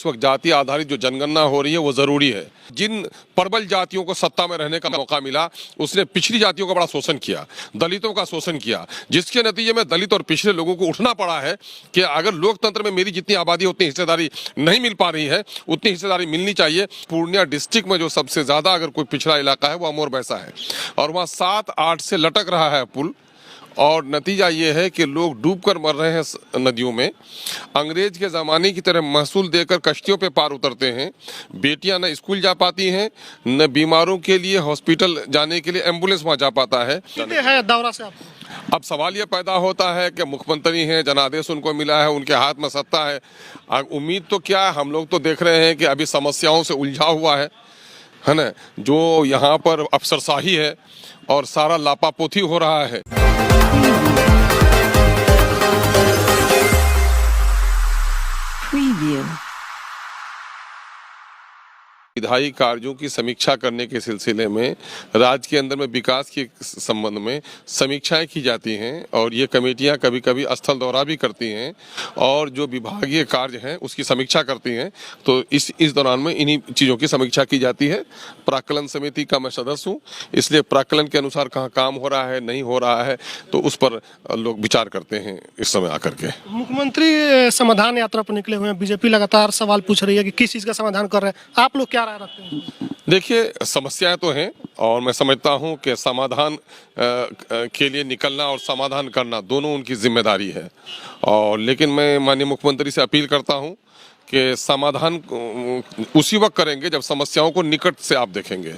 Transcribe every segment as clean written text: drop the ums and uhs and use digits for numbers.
इस वक्त जाति आधारित जो जनगणना हो रही है वो जरूरी है। जिन प्रबल जातियों को सत्ता में रहने का मौका मिला उसने पिछड़ी जातियों का बड़ा शोषण किया, दलितों का शोषण किया, जिसके नतीजे में दलित और पिछड़े लोगों को उठना पड़ा है कि अगर लोकतंत्र में मेरी जितनी आबादी उतनी हिस्सेदारी नहीं मिल पा रही है, उतनी हिस्सेदारी मिलनी चाहिए। पूर्णिया डिस्ट्रिक्ट में जो सबसे ज्यादा अगर कोई पिछड़ा इलाका है वो अमोर बैसा है और वहाँ 7-8 से लटक रहा है पुल और नतीजा ये है कि लोग डूबकर मर रहे हैं नदियों में। अंग्रेज के ज़माने की तरह महसूल देकर कश्तियों पे पार उतरते हैं। बेटियां न स्कूल जा पाती हैं, न बीमारों के लिए हॉस्पिटल जाने के लिए एम्बुलेंस वहाँ जा पाता है। दौरा से अब सवाल ये पैदा होता है कि मुख्यमंत्री हैं, जनादेश उनको मिला है, उनके हाथ में सत्ता है। उम्मीद तो क्या है, हम लोग तो देख रहे हैं कि अभी समस्याओं से उलझा हुआ है ना। जो यहाँ पर अफसरशाही है और सारा लापापोती हो रहा है। Preview. विधायी कार्यों की समीक्षा करने के सिलसिले में राज्य के अंदर में विकास के संबंध में समीक्षाएं की जाती हैं और ये कमेटियां कभी कभी स्थल दौरा भी करती हैं और जो विभागीय कार्य हैं उसकी समीक्षा करती हैं। तो इस दौरान में इन्हीं चीज़ों की समीक्षा की जाती है। प्राक्कलन समिति का मैं सदस्य हूँ, इसलिए प्राक्कलन के अनुसार कहाँ काम हो रहा है, नहीं हो रहा है, तो उस पर लोग विचार करते हैं इस समय आकर के। मुख्यमंत्री समाधान यात्रा पर निकले हुए हैं, बीजेपी लगातार सवाल पूछ रही है कि किस चीज़ का समाधान कर रहे हैं, आप लोग क्या राय रखते हैं? देखिए, समस्याएं तो हैं और मैं समझता हूं कि समाधान के लिए निकलना और समाधान करना दोनों उनकी जिम्मेदारी है। और लेकिन मैं माननीय मुख्यमंत्री से अपील करता हूं कि समाधान उसी वक्त करेंगे जब समस्याओं को निकट से आप देखेंगे।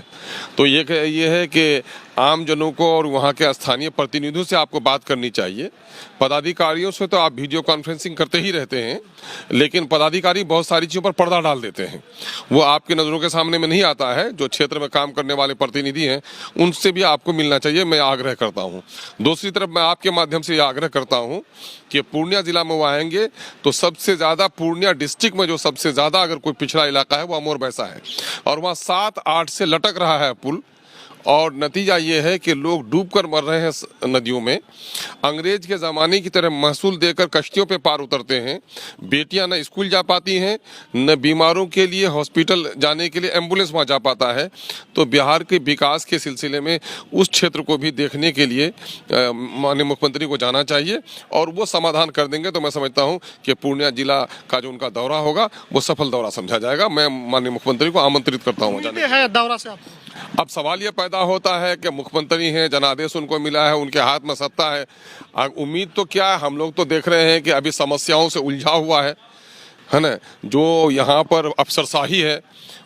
तो ये है कि आम जनों को और वहाँ के स्थानीय प्रतिनिधियों से आपको बात करनी चाहिए। पदाधिकारियों से तो आप वीडियो कॉन्फ्रेंसिंग करते ही रहते हैं, लेकिन पदाधिकारी बहुत सारी चीज़ों पर पर्दा डाल देते हैं, वो आपकी नज़रों के सामने में नहीं आता है। जो क्षेत्र में काम करने वाले प्रतिनिधि हैं उनसे भी आपको मिलना चाहिए, मैं आग्रह करता हूँ। दूसरी तरफ मैं आपके माध्यम से आग्रह करता हूँ कि पूर्णिया जिला में वो आएंगे तो सबसे ज़्यादा पूर्णिया डिस्ट्रिक्ट में जो सबसे ज़्यादा अगर कोई पिछड़ा इलाका है वो अमोर बैसा है और वहाँ 7-8 से लटक रहा है पुल और नतीजा ये है कि लोग डूबकर मर रहे हैं नदियों में। अंग्रेज के ज़माने की तरह महसूल देकर कश्तियों पे पार उतरते हैं। बेटियां न स्कूल जा पाती हैं, न बीमारों के लिए हॉस्पिटल जाने के लिए एम्बुलेंस वहाँ जा पाता है। तो बिहार के विकास के सिलसिले में उस क्षेत्र को भी देखने के लिए माननीय मुख्यमंत्री को जाना चाहिए और वो समाधान कर देंगे तो मैं समझता हूँ कि पूर्णिया जिला का जो उनका दौरा होगा वो सफल दौरा समझा जाएगा। मैं माननीय मुख्यमंत्री को आमंत्रित करता हूँ दौरा से। अब सवाल ये पैदा होता है कि मुख्यमंत्री हैं, जनादेश उनको मिला है, उनके हाथ में सत्ता है। उम्मीद तो क्या है, हम लोग तो देख रहे हैं कि अभी समस्याओं से उलझा हुआ है ना। जो यहाँ पर अफसरशाही है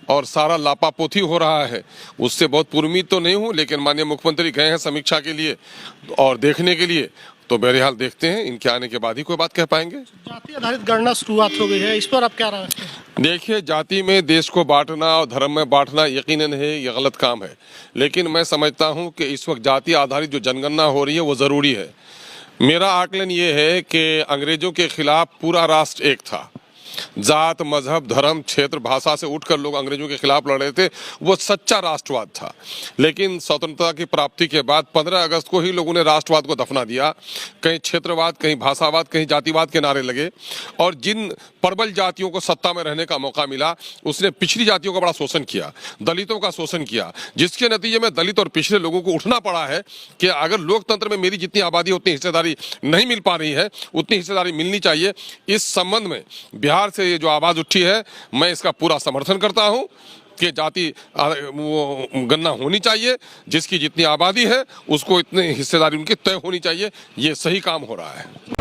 और सारा लापापोती हो रहा है, उससे बहुत उम्मीद तो नहीं हूँ, लेकिन माननीय मुख्यमंत्री गए हैं समीक्षा के लिए और देखने के लिए, तो बहरहाल देखते हैं, इनके आने के बाद ही कोई बात कह पाएंगे। जाति आधारित गणना शुरुआत हो गई है, इस पर आप क्या राय रखते हैं? देखिए, जाति में देश को बांटना और धर्म में बांटना यकीनन है ये गलत काम है, लेकिन मैं समझता हूं कि इस वक्त जाति आधारित जो जनगणना हो रही है वो ज़रूरी है। मेरा आकलन ये है कि अंग्रेजों के खिलाफ पूरा राष्ट्र एक था। जात, मजहब, धर्म, क्षेत्र, भाषा से उठकर लोग अंग्रेजों के खिलाफ लड़ रहे थे, वो सच्चा राष्ट्रवाद था। लेकिन स्वतंत्रता की प्राप्ति के बाद 15 अगस्त को ही लोगों ने राष्ट्रवाद को दफना दिया। कहीं क्षेत्रवाद, कहीं भाषावाद, कहीं जातिवाद के नारे लगे और जिन प्रबल जातियों को सत्ता में रहने का मौका मिला उसने पिछड़ी जातियों का बड़ा शोषण किया, दलितों का शोषण किया, जिसके नतीजे में दलित और पिछड़े लोगों को उठना पड़ा है कि अगर लोकतंत्र में मेरी जितनी आबादी उतनी हिस्सेदारी नहीं मिल पा रही है, उतनी हिस्सेदारी मिलनी चाहिए। इस संबंध में बिहार से ये जो आवाज उठी है, मैं इसका पूरा समर्थन करता हूं कि जाति वो गणना होनी चाहिए, जिसकी जितनी आबादी है उसको इतनी हिस्सेदारी उनकी तय होनी चाहिए। ये सही काम हो रहा है।